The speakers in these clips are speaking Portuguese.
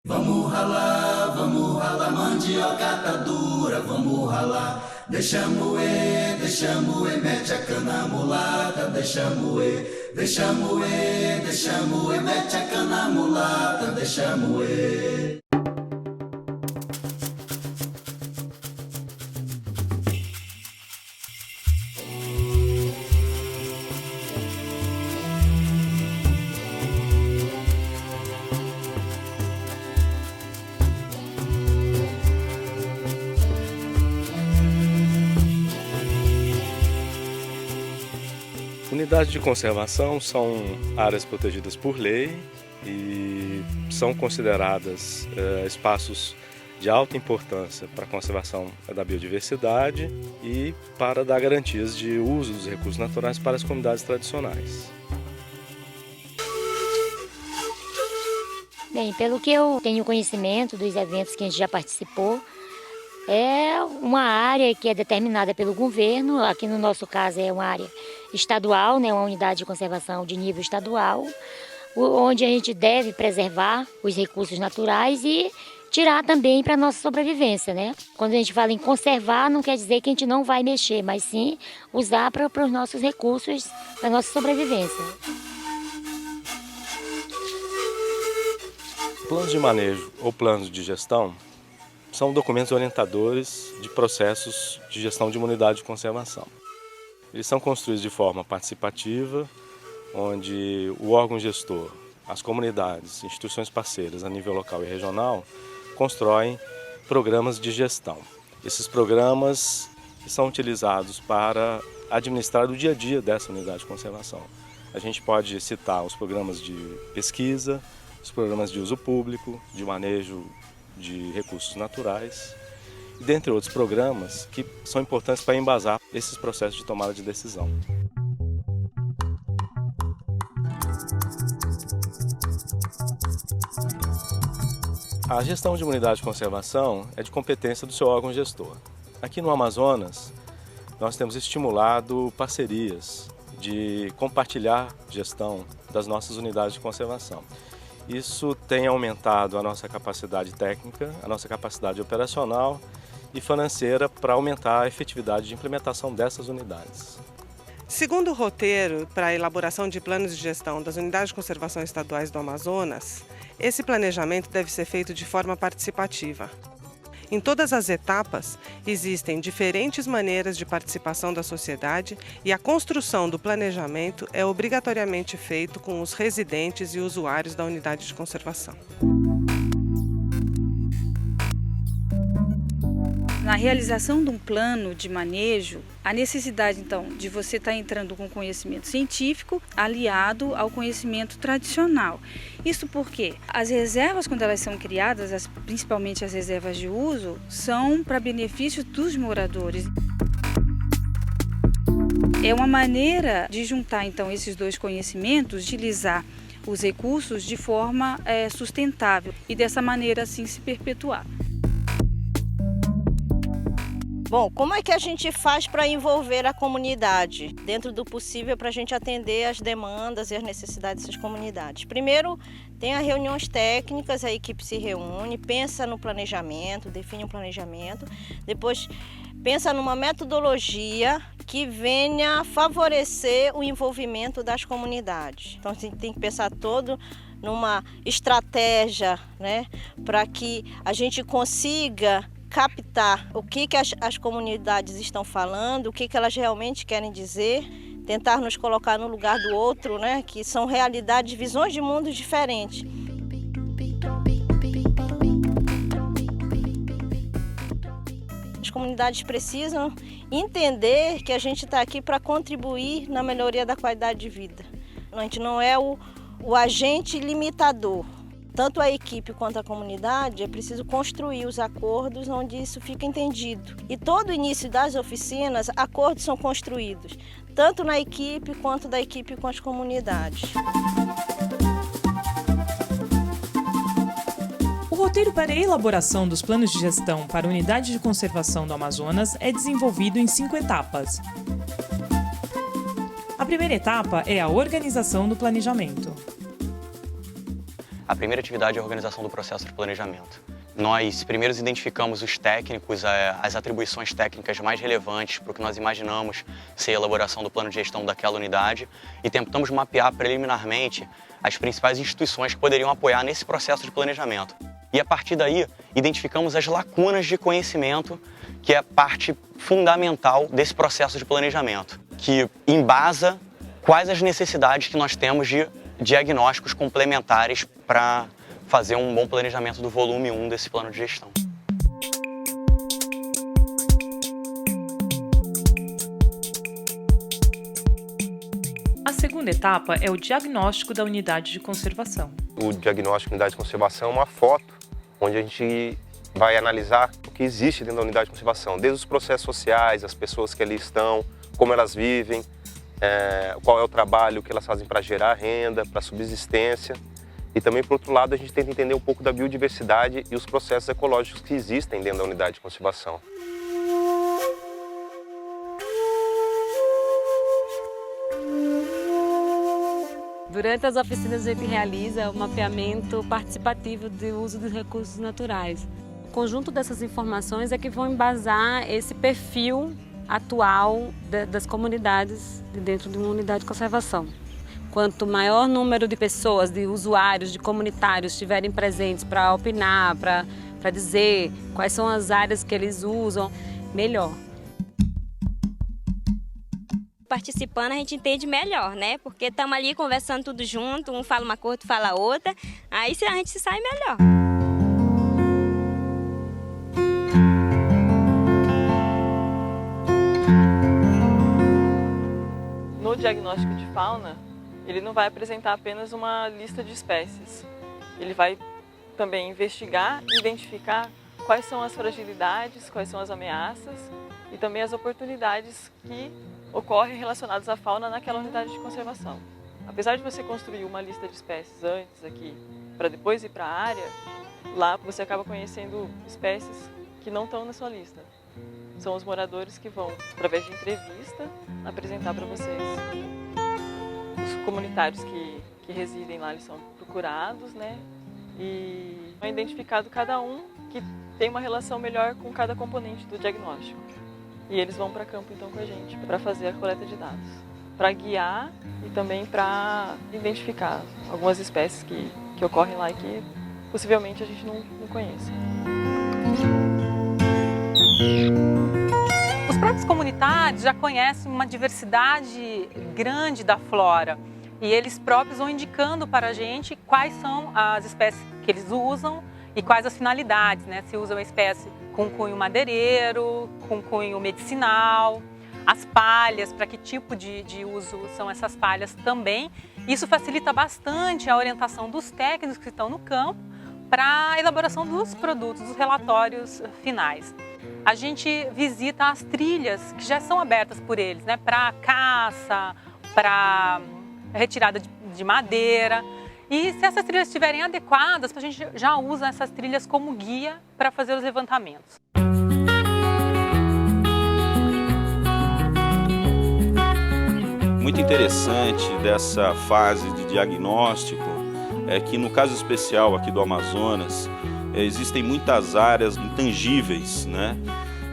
Vamos ralar, mandioca tá dura, vamos ralar. Deixa moer, mete a cana mulata. Deixa moer, mete a cana mulata. Deixa moer. Unidades de conservação são áreas protegidas por lei e são consideradas espaços de alta importância para a conservação da biodiversidade e para dar garantias de uso dos recursos naturais para as comunidades tradicionais. Bem, pelo que eu tenho conhecimento dos eventos que a gente já participou, é uma área que é determinada pelo governo, aqui no nosso caso é uma área estadual, né, uma unidade de conservação de nível estadual, onde a gente deve preservar os recursos naturais e tirar também para a nossa sobrevivência, né? Quando a gente fala em conservar, não quer dizer que a gente não vai mexer, mas sim usar para os nossos recursos, para a nossa sobrevivência. Planos de manejo ou planos de gestão são documentos orientadores de processos de gestão de uma unidade de conservação. Eles são construídos de forma participativa, onde o órgão gestor, as comunidades, instituições parceiras a nível local e regional constroem programas de gestão. Esses programas são utilizados para administrar o dia a dia dessa unidade de conservação. A gente pode citar os programas de pesquisa, os programas de uso público, de manejo de recursos naturais, dentre outros programas que são importantes para embasar esses processos de tomada de decisão. A gestão de uma unidade de conservação é de competência do seu órgão gestor. Aqui no Amazonas, nós temos estimulado parcerias de compartilhar gestão das nossas unidades de conservação. Isso tem aumentado a nossa capacidade técnica, a nossa capacidade operacional e financeira para aumentar a efetividade de implementação dessas unidades. Segundo o roteiro para a elaboração de planos de gestão das unidades de conservação estaduais do Amazonas, esse planejamento deve ser feito de forma participativa. Em todas as etapas, existem diferentes maneiras de participação da sociedade e a construção do planejamento é obrigatoriamente feito com os residentes e usuários da unidade de conservação. Na realização de um plano de manejo, a necessidade, então, de você estar entrando com conhecimento científico aliado ao conhecimento tradicional. Isso porque as reservas, quando elas são criadas, principalmente as reservas de uso, são para benefício dos moradores. É uma maneira de juntar, então, esses dois conhecimentos, utilizar os recursos de forma sustentável e, dessa maneira, assim, se perpetuar. Bom, como é que a gente faz para envolver a comunidade dentro do possível para a gente atender as demandas e as necessidades dessas comunidades? Primeiro, tem as reuniões técnicas, a equipe se reúne, pensa no planejamento, define um planejamento, depois pensa numa metodologia que venha favorecer o envolvimento das comunidades. Então, a gente tem que pensar todo numa estratégia, né, para que a gente consiga captar o que as comunidades estão falando, o que elas realmente querem dizer, tentar nos colocar no lugar do outro, né? Que são realidades, visões de mundos diferentes. As comunidades precisam entender que a gente está aqui para contribuir na melhoria da qualidade de vida. A gente não é o agente limitador. Tanto a equipe quanto a comunidade é preciso construir os acordos onde isso fica entendido. E todo o início das oficinas, acordos são construídos, tanto na equipe quanto da equipe com as comunidades. O roteiro para a elaboração dos planos de gestão para a Unidade de Conservação do Amazonas é desenvolvido em 5 etapas. A primeira etapa é a organização do planejamento. A primeira atividade é a organização do processo de planejamento. Nós primeiro identificamos os técnicos, as atribuições técnicas mais relevantes para o que nós imaginamos ser a elaboração do plano de gestão daquela unidade e tentamos mapear preliminarmente as principais instituições que poderiam apoiar nesse processo de planejamento. E a partir daí, identificamos as lacunas de conhecimento, que é a parte fundamental desse processo de planejamento, que embasa quais as necessidades que nós temos de diagnósticos complementares para fazer um bom planejamento do volume 1 desse plano de gestão. A segunda etapa é o diagnóstico da unidade de conservação. O diagnóstico da unidade de conservação é uma foto onde a gente vai analisar o que existe dentro da unidade de conservação, desde os processos sociais, as pessoas que ali estão, como elas vivem, qual é o trabalho que elas fazem para gerar renda, para subsistência. E também, por outro lado, a gente tenta entender um pouco da biodiversidade e os processos ecológicos que existem dentro da unidade de conservação. Durante as oficinas a gente realiza o mapeamento participativo do uso dos recursos naturais. O conjunto dessas informações é que vão embasar esse perfil atual das comunidades dentro de uma unidade de conservação. Quanto maior número de pessoas, de usuários, de comunitários estiverem presentes para opinar, para dizer quais são as áreas que eles usam, melhor. Participando a gente entende melhor, né? Porque estamos ali conversando tudo junto, um fala uma coisa, outro fala outra, aí a gente se sai melhor. No diagnóstico de fauna, ele não vai apresentar apenas uma lista de espécies. Ele vai também investigar e identificar quais são as fragilidades, quais são as ameaças e também as oportunidades que ocorrem relacionadas à fauna naquela unidade de conservação. Apesar de você construir uma lista de espécies antes aqui, para depois ir para a área, lá você acaba conhecendo espécies que não estão na sua lista. São os moradores que vão, através de entrevista, apresentar para vocês. Os comunitários que residem lá, eles são procurados, né? E é identificado cada um que tem uma relação melhor com cada componente do diagnóstico. E eles vão para campo então com a gente para fazer a coleta de dados, para guiar e também para identificar algumas espécies que ocorrem lá e que possivelmente a gente não conhece. Os próprios comunitários já conhecem uma diversidade grande da flora e eles próprios vão indicando para a gente quais são as espécies que eles usam e quais as finalidades, né? Se usa uma espécie com cunho madeireiro, com cunho medicinal, as palhas, para que tipo de uso são essas palhas também. Isso facilita bastante a orientação dos técnicos que estão no campo para a elaboração dos produtos, dos relatórios finais. A gente visita as trilhas que já são abertas por eles, né, para caça, para retirada de madeira. E se essas trilhas estiverem adequadas, a gente já usa essas trilhas como guia para fazer os levantamentos. Muito interessante dessa fase de diagnóstico é que, no caso especial aqui do Amazonas, existem muitas áreas intangíveis, né?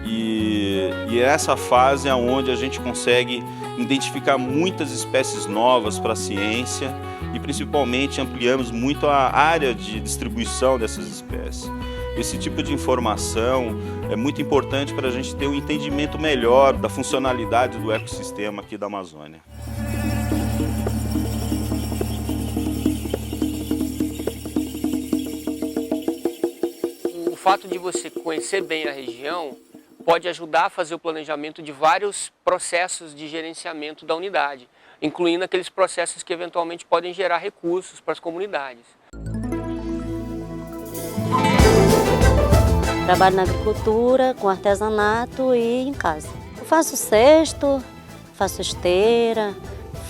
E essa fase é onde a gente consegue identificar muitas espécies novas para a ciência e principalmente ampliamos muito a área de distribuição dessas espécies. Esse tipo de informação é muito importante para a gente ter um entendimento melhor da funcionalidade do ecossistema aqui da Amazônia. O fato de você conhecer bem a região pode ajudar a fazer o planejamento de vários processos de gerenciamento da unidade, incluindo aqueles processos que eventualmente podem gerar recursos para as comunidades. Trabalho na agricultura, com artesanato e em casa. Eu faço cesto, faço esteira,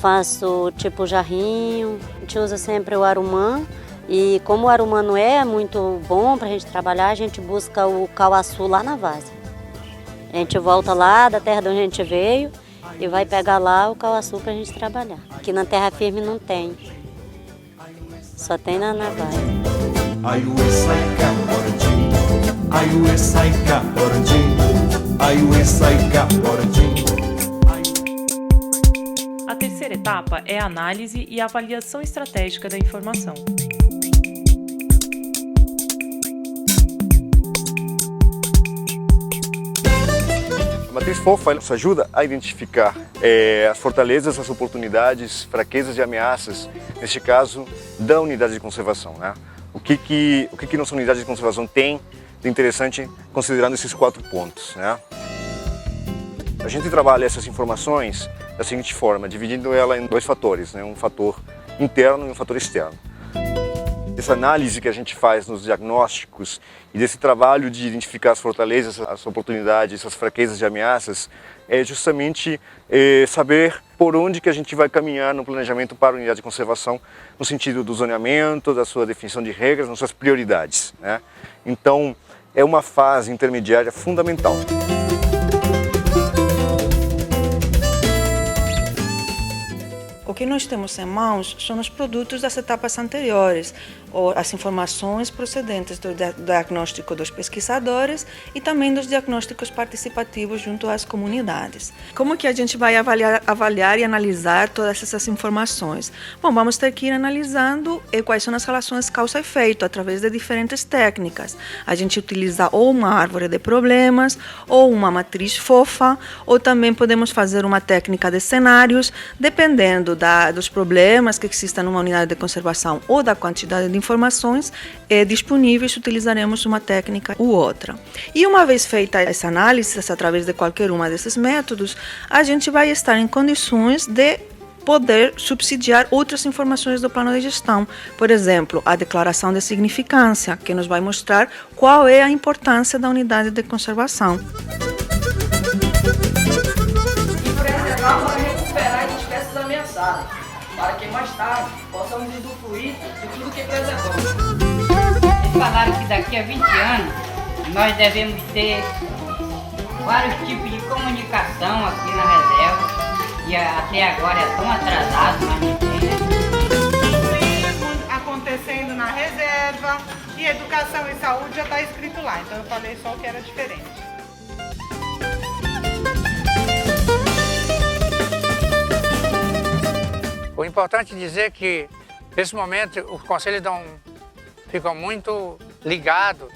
faço tipo jarrinho. A gente usa sempre o arumã e como o arumã não é muito bom para a gente trabalhar, a gente busca o cauaçu lá na várzea. A gente volta lá da terra de onde a gente veio e vai pegar lá o cauaçu para a gente trabalhar. Aqui na terra firme não tem, só tem na várzea. Aiue saika porjin, aiue saika porjin, aiue saika porjin. A terceira etapa é a análise e a avaliação estratégica da informação. A matriz FOFA nos ajuda a identificar as fortalezas, as oportunidades, fraquezas e ameaças, neste caso, da unidade de conservação, né? O que nossa unidade de conservação tem de interessante considerando esses 4 pontos, né? A gente trabalha essas informações da seguinte forma, dividindo ela em 2 fatores, né? Um fator interno e um fator externo. Essa análise que a gente faz nos diagnósticos e desse trabalho de identificar as fortalezas, as oportunidades, as fraquezas e ameaças é justamente saber por onde que a gente vai caminhar no planejamento para a unidade de conservação, no sentido do zoneamento, da sua definição de regras, nas suas prioridades, né? Então, é uma fase intermediária fundamental. O que nós temos em mãos são os produtos das etapas anteriores, ou as informações procedentes do diagnóstico dos pesquisadores e também dos diagnósticos participativos junto às comunidades. Como que a gente vai avaliar e analisar todas essas informações? Bom, vamos ter que ir analisando quais são as relações causa-efeito através de diferentes técnicas. A gente utiliza ou uma árvore de problemas, ou uma matriz FOFA, ou também podemos fazer uma técnica de cenários, dependendo dos problemas que existem numa unidade de conservação ou da quantidade de informações disponíveis, utilizaremos uma técnica ou outra. E uma vez feita essa análise, através de qualquer uma desses métodos, a gente vai estar em condições de poder subsidiar outras informações do plano de gestão. Por exemplo, a declaração de significância, que nos vai mostrar qual é a importância da unidade de conservação. Para que mais tarde possamos usufruir de tudo que preservamos. Eles falaram que daqui a 20 anos nós devemos ter vários tipos de comunicação aqui na reserva e até agora é tão atrasado, mas não tem, né? Turismo acontecendo na reserva e educação e saúde já está escrito lá, então eu falei só o que era diferente. O importante é dizer que, nesse momento, os conselhos ficam muito ligados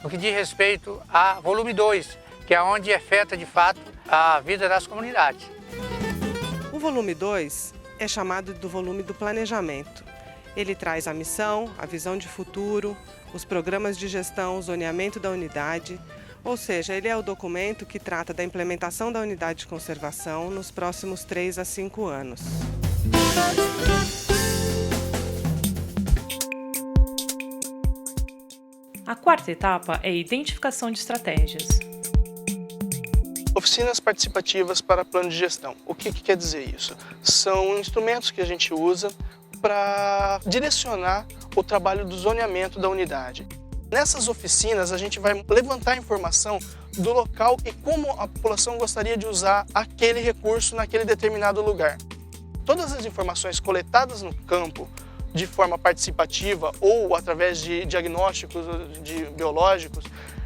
no que diz respeito a volume 2, que é onde afeta, de fato, a vida das comunidades. O volume 2 é chamado do volume do planejamento. Ele traz a missão, a visão de futuro, os programas de gestão, o zoneamento da unidade, ou seja, ele é o documento que trata da implementação da unidade de conservação nos próximos 3 a 5 anos. A quarta etapa é a identificação de estratégias. Oficinas participativas para plano de gestão. O que quer dizer isso? São instrumentos que a gente usa para direcionar o trabalho do zoneamento da unidade. Nessas oficinas a gente vai levantar informação do local e como a população gostaria de usar aquele recurso naquele determinado lugar. Todas as informações coletadas no campo de forma participativa ou através de diagnósticos biológicos,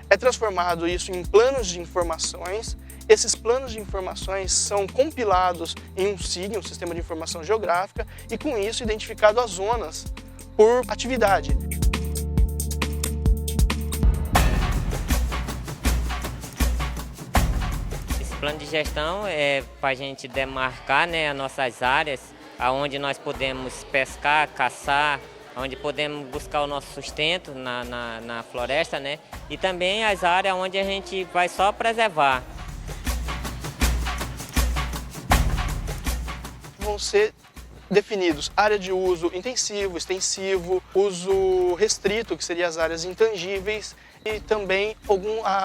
é transformado isso em planos de informações. Esses planos de informações são compilados em um SIG, um Sistema de Informação Geográfica, e com isso identificado as zonas por atividade. O plano de gestão é para a gente demarcar, né, as nossas áreas, onde nós podemos pescar, caçar, onde podemos buscar o nosso sustento na floresta, né, e também as áreas onde a gente vai só preservar. Vão ser definidos área de uso intensivo, extensivo, uso restrito, que seriam as áreas intangíveis, e também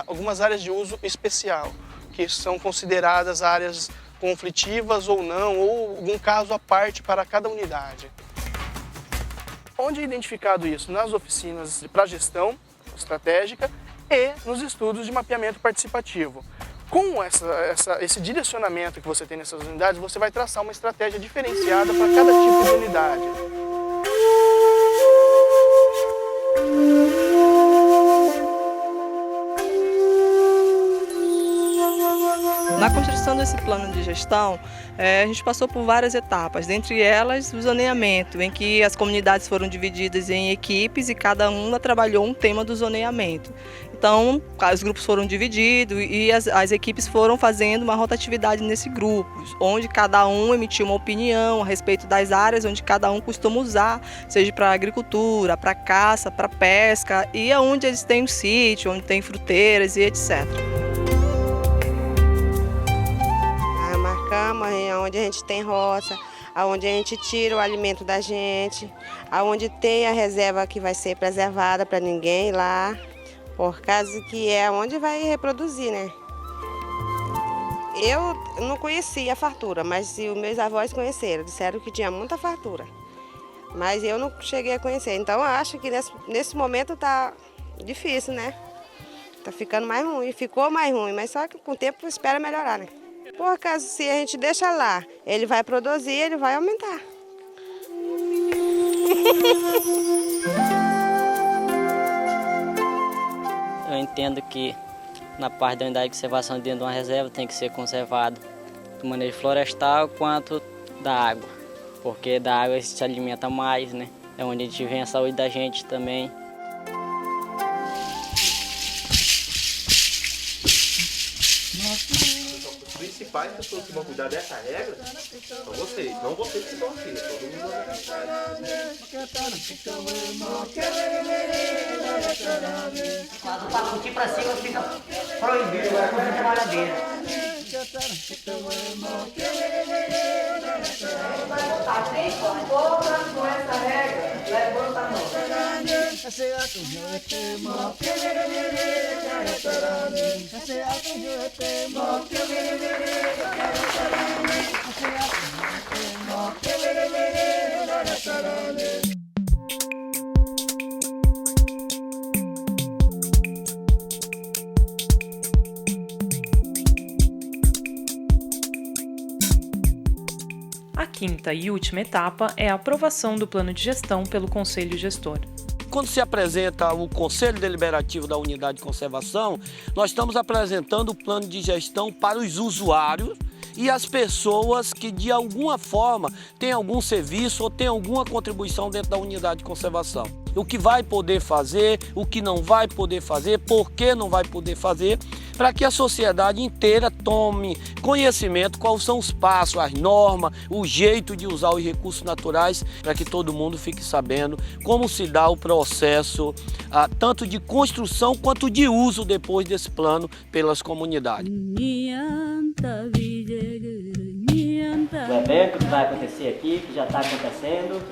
algumas áreas de uso especial, que são consideradas áreas conflitivas ou não, ou algum caso à parte para cada unidade. Onde é identificado isso? Nas oficinas para gestão estratégica e nos estudos de mapeamento participativo. Com esse direcionamento que você tem nessas unidades, você vai traçar uma estratégia diferenciada para cada tipo de unidade. Na construção desse plano de gestão, a gente passou por várias etapas, dentre elas o zoneamento, em que as comunidades foram divididas em equipes e cada uma trabalhou um tema do zoneamento. Então, os grupos foram divididos e as equipes foram fazendo uma rotatividade nesse grupo, onde cada um emitiu uma opinião a respeito das áreas onde cada um costuma usar, seja para agricultura, para caça, para pesca e onde eles têm um sítio, onde tem fruteiras e etc. Marcamos onde a gente tem roça, onde a gente tira o alimento da gente, onde tem a reserva que vai ser preservada para ninguém ir lá. Por causa que é onde vai reproduzir, né? Eu não conhecia a fartura, mas os meus avós conheceram, disseram que tinha muita fartura. Mas eu não cheguei a conhecer, então eu acho que nesse momento tá difícil, né? Tá ficando mais ruim, ficou mais ruim, mas só que com o tempo espera melhorar, né? Por causa se a gente deixa lá, ele vai produzir, ele vai aumentar. Eu entendo que na parte da unidade de conservação dentro de uma reserva tem que ser conservado do manejo florestal quanto da água, porque da água a gente se alimenta mais, né? É onde a gente vê a saúde da gente também. Os principais pessoas que vão cuidar dessa regra são vocês, não vocês que estão aqui, todo mundo Quando passa um pra cima fica proibido, agora coisa de malhadeira. Vai botar 3 contornas com essa regra, levanta a mão. A quinta e última etapa é a aprovação do plano de gestão pelo Conselho Gestor. Quando se apresenta o Conselho Deliberativo da Unidade de Conservação, nós estamos apresentando o plano de gestão para os usuários e as pessoas que de alguma forma têm algum serviço ou têm alguma contribuição dentro da unidade de conservação. O que vai poder fazer, o que não vai poder fazer, por que não vai poder fazer, para que a sociedade inteira tome conhecimento quais são os passos, as normas, o jeito de usar os recursos naturais, para que todo mundo fique sabendo como se dá o processo tanto de construção quanto de uso depois desse plano pelas comunidades. O evento que vai acontecer aqui, que já está acontecendo,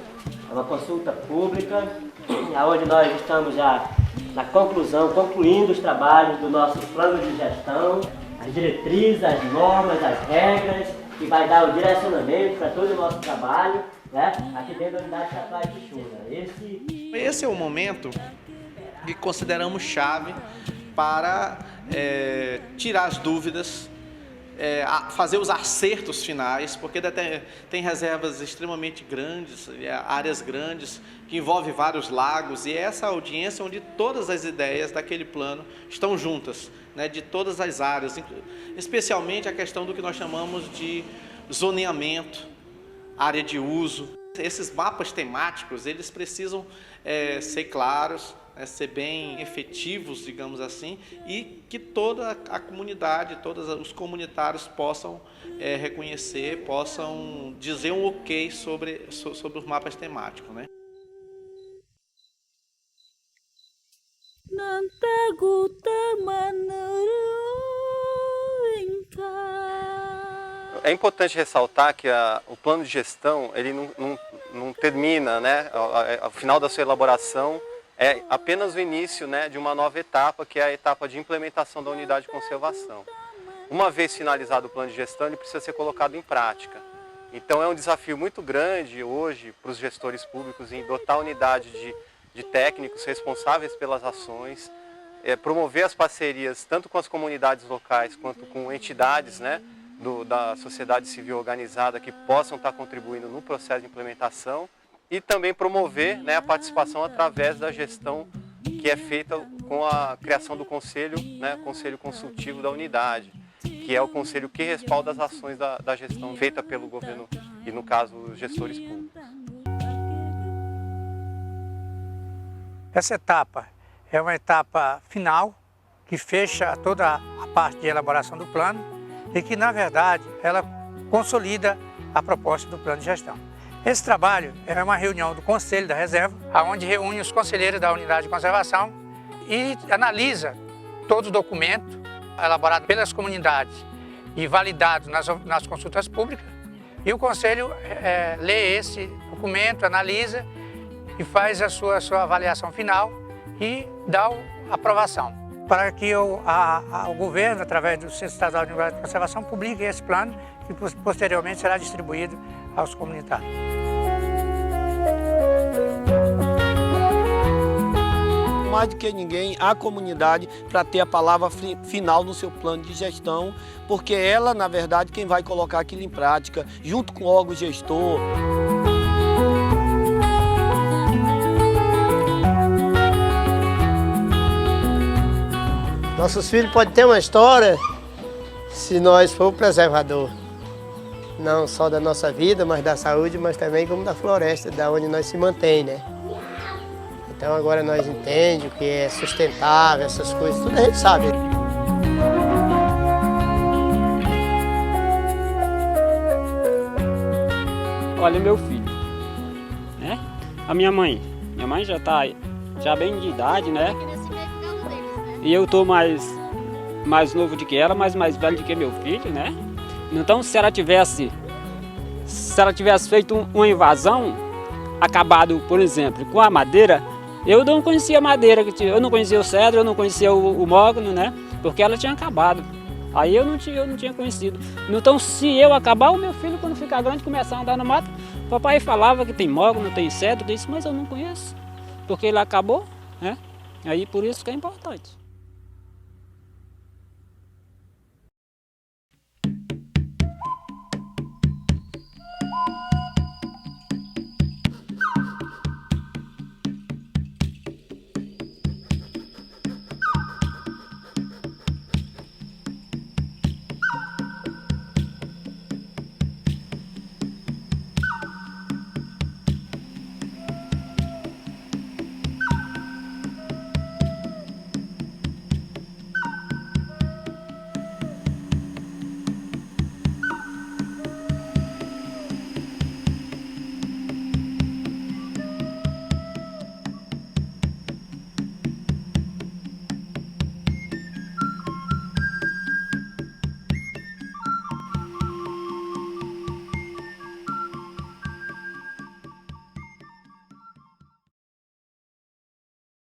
é uma consulta pública, onde nós estamos já na conclusão, concluindo os trabalhos do nosso plano de gestão, as diretrizes, as normas, as regras, que vai dar o direcionamento para todo o nosso trabalho, né, aqui dentro da unidade Catuai Pixuna. Esse é o momento que consideramos chave para tirar as dúvidas, fazer os acertos finais, porque tem reservas extremamente grandes, áreas grandes, que envolvem vários lagos, e é essa audiência onde todas as ideias daquele plano estão juntas, né, de todas as áreas, especialmente a questão do que nós chamamos de zoneamento, área de uso. Esses mapas temáticos, eles precisam ser claros, ser bem efetivos, digamos assim, e que toda a comunidade, todos os comunitários possam reconhecer, possam dizer um ok sobre os mapas temáticos, né? É importante ressaltar que o plano de gestão ele não termina, né? Ao final da sua elaboração é apenas o início, né, de uma nova etapa, que é a etapa de implementação da unidade de conservação. Uma vez finalizado o plano de gestão, ele precisa ser colocado em prática. Então é um desafio muito grande hoje para os gestores públicos em dotar a unidade de técnicos responsáveis pelas ações, promover as parcerias tanto com as comunidades locais quanto com entidades, né, da sociedade civil organizada que possam estar contribuindo no processo de implementação e também promover, né, a participação através da gestão que é feita com a criação do conselho, né, conselho consultivo da unidade. que é o conselho que respalda as ações da gestão feita pelo governo e, no caso, os gestores públicos. Essa etapa é uma etapa final que fecha toda a parte de elaboração do plano e que, na verdade, ela consolida a proposta do plano de gestão. Esse trabalho é uma reunião do Conselho da Reserva, onde reúne os conselheiros da unidade de conservação e analisa todo o documento elaborado pelas comunidades e validado nas consultas públicas. E o Conselho lê esse documento, analisa e faz a sua avaliação final e dá a aprovação para que o governo, através do Centro Estadual de Unidade de Conservação, publique esse plano que posteriormente será distribuído aos comunitários. Mais do que ninguém, a comunidade para ter a palavra final no seu plano de gestão, porque ela, na verdade, quem vai colocar aquilo em prática, junto com o órgão gestor. Nossos filhos podem ter uma história se nós for o preservador, não só da nossa vida, mas da saúde, mas também como da floresta, da onde nós se mantém, né? Então agora nós entendemos o que é sustentável, essas coisas, tudo a gente sabe. Olha meu filho, né? A minha mãe já está bem de idade, né? E eu tô mais novo do que ela, mas mais velho do que meu filho, né? Então se ela tivesse feito uma invasão, acabado, por exemplo, com a madeira, eu não conhecia a madeira, eu não conhecia o cedro, eu não conhecia o mogno, né? Porque ela tinha acabado. Aí eu não tinha conhecido. Então se eu acabar, o meu filho, quando ficar grande, começar a andar no mato, o papai falava que tem mogno, tem cedro, mas eu não conheço, porque ele acabou, né? Aí por isso que é importante.